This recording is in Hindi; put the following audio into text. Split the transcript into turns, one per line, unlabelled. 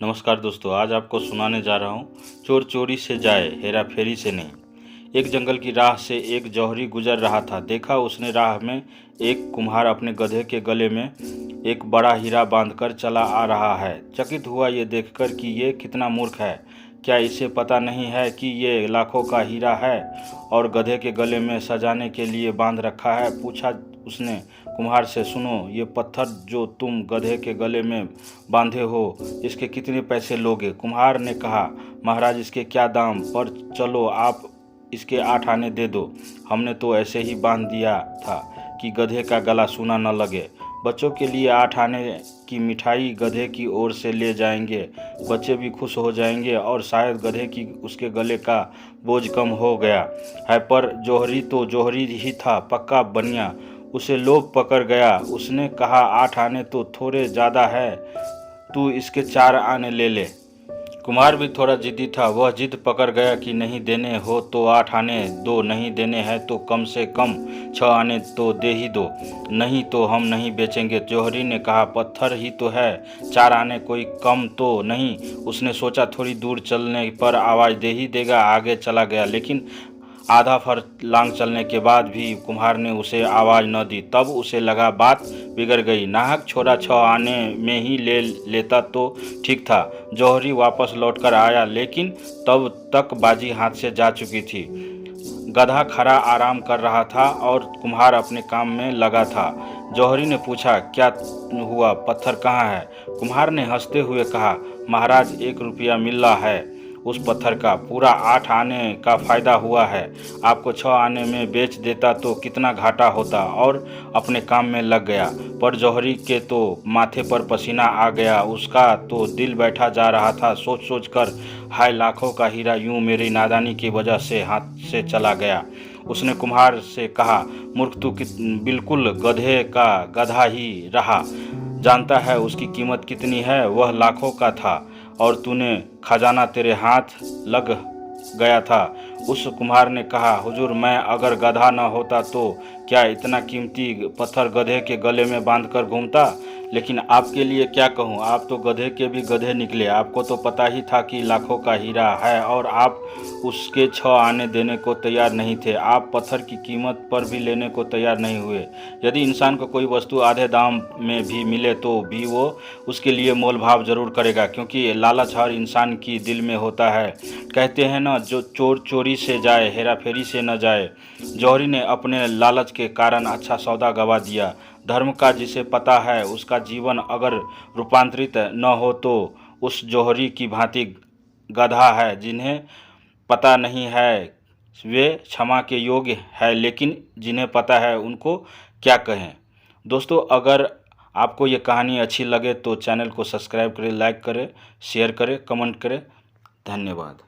नमस्कार दोस्तों, आज आपको सुनाने जा रहा हूँ चोर चोरी से जाए हेरा फेरी से नहीं। एक जंगल की राह से एक जौहरी गुजर रहा था। देखा उसने राह में एक कुम्हार अपने गधे के गले में एक बड़ा हीरा बांधकर चला आ रहा है। चकित हुआ ये देखकर कि ये कितना मूर्ख है। क्या इसे पता नहीं है कि ये लाखों का हीरा है और गधे के गले में सजाने के लिए बांध रखा है। पूछा उसने कुम्हार से, सुनो, ये पत्थर जो तुम गधे के गले में बांधे हो, इसके कितने पैसे लोगे? कुम्हार ने कहा, महाराज, इसके क्या दाम, पर चलो आप इसके 8 आने दे दो। हमने तो ऐसे ही बांध दिया था कि गधे का गला सूना न लगे। बच्चों के लिए 8 आने की मिठाई गधे की ओर से ले जाएंगे। बच्चे भी खुश हो जाएंगे और शायद गधे की उसके गले का बोझ कम हो गया है। पर जौहरी तो जौहरी ही था, पक्का बनिया। उसे लोभ पकड़ गया। उसने कहा, 8 आने तो थोड़े ज़्यादा है, तू इसके 4 आने ले ले। कुम्हार भी थोड़ा जिद्दी था। वह जिद पकड़ गया कि नहीं देने हो तो 8 आने दो, नहीं देने हैं तो कम से कम 6 आने तो दे ही दो, नहीं तो हम नहीं बेचेंगे। जौहरी ने कहा, पत्थर ही तो है, 4 आने कोई कम तो नहीं। उसने सोचा थोड़ी दूर चलने पर आवाज़ दे ही देगा। आगे चला गया, लेकिन आधा फरलांग चलने के बाद भी कुम्हार ने उसे आवाज़ न दी। तब उसे लगा बात बिगड़ गई। नाहक छोरा 6 आने में ही ले लेता तो ठीक था। जौहरी वापस लौटकर आया, लेकिन तब तक बाजी हाथ से जा चुकी थी। गधा खड़ा आराम कर रहा था और कुम्हार अपने काम में लगा था। जौहरी ने पूछा, क्या हुआ, पत्थर कहाँ है? कुम्हार ने हंसते हुए कहा, महाराज, 1 रुपया मिल रहा है उस पत्थर का। पूरा 8 आने का फ़ायदा हुआ है। आपको 6 आने में बेच देता तो कितना घाटा होता। और अपने काम में लग गया। पर जौहरी के तो माथे पर पसीना आ गया। उसका तो दिल बैठा जा रहा था। सोच सोच कर, हाय, लाखों का हीरा यूं मेरी नादानी की वजह से हाथ से चला गया। उसने कुम्हार से कहा, मूर्ख, तू बिल्कुल गधे का गधा ही रहा। जानता है उसकी कीमत कितनी है? वह लाखों का था और तूने खजाना तेरे हाथ लग गया था। उस कुम्हार ने कहा, हुजूर, मैं अगर गधा न होता तो क्या इतना कीमती पत्थर गधे के गले में बांधकर घूमता? लेकिन आपके लिए क्या कहूँ, आप तो गधे के भी गधे निकले। आपको तो पता ही था कि लाखों का हीरा है और आप उसके 6 आने देने को तैयार नहीं थे। आप पत्थर की कीमत पर भी लेने को तैयार नहीं हुए। यदि इंसान को कोई वस्तु आधे दाम में भी मिले तो भी वो उसके लिए मोल भाव जरूर करेगा, क्योंकि लालच हर इंसान की दिल में होता है। कहते हैं ना, जो चोर चोरी से जाए हेरा फेरी से न जाए। जौहरी ने अपने लालच के कारण अच्छा सौदा गवा दिया। धर्म का जिसे पता है उसका जीवन अगर रूपांतरित न हो तो उस जौहरी की भांति गधा है। जिन्हें पता नहीं है वे क्षमा के योग्य है, लेकिन जिन्हें पता है उनको क्या कहें। दोस्तों, अगर आपको ये कहानी अच्छी लगे तो चैनल को सब्सक्राइब करें, लाइक करें, शेयर करें, कमेंट करें। धन्यवाद।